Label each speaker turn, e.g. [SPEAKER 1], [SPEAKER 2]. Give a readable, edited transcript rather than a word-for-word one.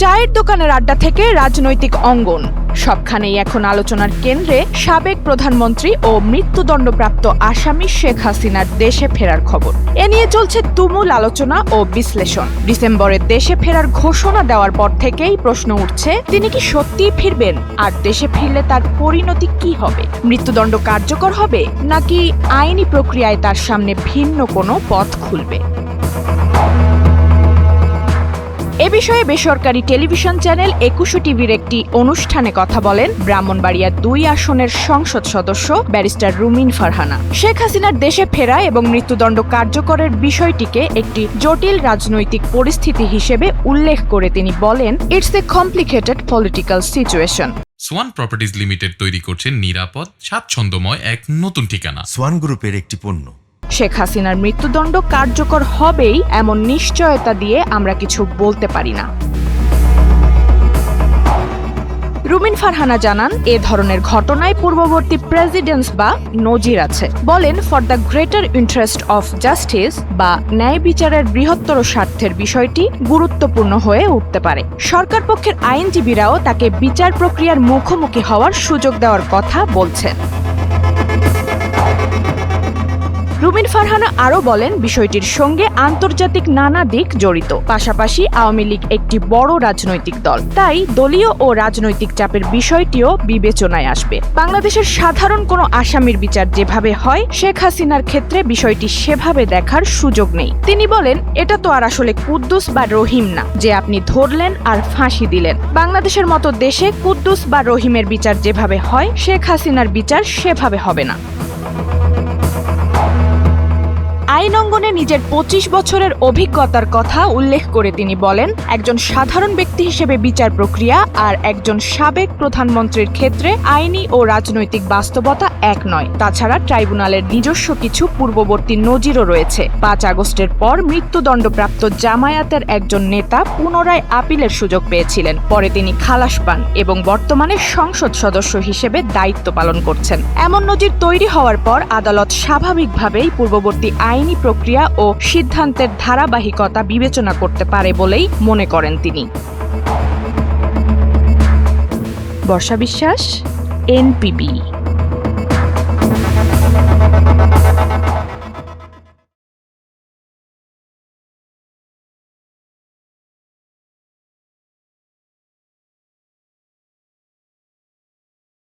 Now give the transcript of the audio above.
[SPEAKER 1] চায়ের দোকানের আড্ডা থেকে রাজনৈতিক অঙ্গন, সবখানেই এখন আলোচনার কেন্দ্রে সাবেক প্রধানমন্ত্রী ও মৃত্যুদণ্ডপ্রাপ্ত আসামি শেখ হাসিনার দেশে ফেরার খবর। এ নিয়ে চলছে তুমুল আলোচনা ও বিশ্লেষণ। ডিসেম্বরে দেশে ফেরার ঘোষণা দেওয়ার পর থেকেই প্রশ্ন উঠছে, তিনি কি সত্যিই ফিরবেন? আর দেশে ফিরলে তার পরিণতি কি হবে? মৃত্যুদণ্ড কার্যকর হবে নাকি আইনি প্রক্রিয়ায় তার সামনে ভিন্ন কোনো পথ খুলবে? এ বিষয়ে বেসরকারি টেলিভিশন চ্যানেল ২১ টিভির একটি অনুষ্ঠানে কথা বলেন ব্রাহ্মণবাড়িয়া ২ আসনের সংসদ সদস্য ব্যারিস্টার রুমিন ফারহানা। শেখ হাসিনার দেশে ফেরা এবং মৃত্যুদণ্ড কার্যকরের বিষয়টিকে একটি জটিল রাজনৈতিক পরিস্থিতি হিসেবে উল্লেখ করে তিনি বলেন, it's a complicated political situation.
[SPEAKER 2] Swan Properties Limited তৈরি করছে নিরাপদ, স্বাচ্ছন্দ্যময় এক নতুন ঠিকানা।
[SPEAKER 3] সোয়ান গ্রুপের একটি পণ্য।
[SPEAKER 1] শেখ হাসিনার মৃত্যুদণ্ড কার্যকর হবেই এমন নিশ্চয়তা দিয়ে আমরা কিছু বলতে পারি না। রুমিন ফারহানা জানান, এ ধরনের ঘটনায় পূর্ববর্তী প্রেসিডেন্টস বা নজির আছে। বলেন, for the greater interest of justice বা ন্যায় বিচারের বৃহত্তর স্বার্থের বিষয়টি গুরুত্বপূর্ণ হয়ে উঠতে পারে। সরকার পক্ষের আইনজীবীরাও তাকে বিচার প্রক্রিয়ার মুখোমুখি হওয়ার সুযোগ দেওয়ার কথা বলছেন। রুমিন ফারহানা আরও বলেন, বিষয়টির সঙ্গে আন্তর্জাতিক নানা দিক জড়িত। পাশাপাশি আওয়ামী লীগ একটি বড় রাজনৈতিক দল, তাই দলীয় ও রাজনৈতিক চাপের বিষয়টিও বিবেচনায় আসবে। বাংলাদেশের সাধারণ কোনো আসামির বিচার যেভাবে হয়, শেখ হাসিনার ক্ষেত্রে বিষয়টি সেভাবে দেখার সুযোগ নেই। তিনি বলেন, এটা তো আর আসলে কুদ্দুস বা রহিম না যে আপনি ধরলেন আর ফাঁসি দিলেন। বাংলাদেশের মতো দেশে কুদ্দুস বা রহিমের বিচার যেভাবে হয়, শেখ হাসিনার বিচার সেভাবে হবে না। আইন অঙ্গনে নিজের ২৫ বছরের অভিজ্ঞতার কথা উল্লেখ করে তিনি বলেন, একজন সাধারণ ব্যক্তি হিসেবে বিচার প্রক্রিয়া আর একজন সাবেক প্রধানমন্ত্রীর ক্ষেত্রে আইনি ও রাজনৈতিক বাস্তবতা এক নয়। তাছাড়া ট্রাইব্যুনালের নিজস্ব কিছু পূর্ববর্তী নজিরও রয়েছে। ৫ আগস্টের পর মৃত্যুদণ্ডপ্রাপ্ত জামায়াতের একজন নেতা পুনরায় আপিলের সুযোগ পেয়েছিলেন। পরে তিনি খালাস পান এবং বর্তমানে সংসদ সদস্য হিসেবে দায়িত্ব পালন করছেন। এমন নজির তৈরি হওয়ার পর আদালত স্বাভাবিকভাবেই পূর্ববর্তী আইনি প্রক্রিয়া ও সিদ্ধান্তের ধারাবাহিকতা বিবেচনা করতে পারে বলেই মনে করেন তিনি। বর্ষা বিশ্বাস, এনপিবি।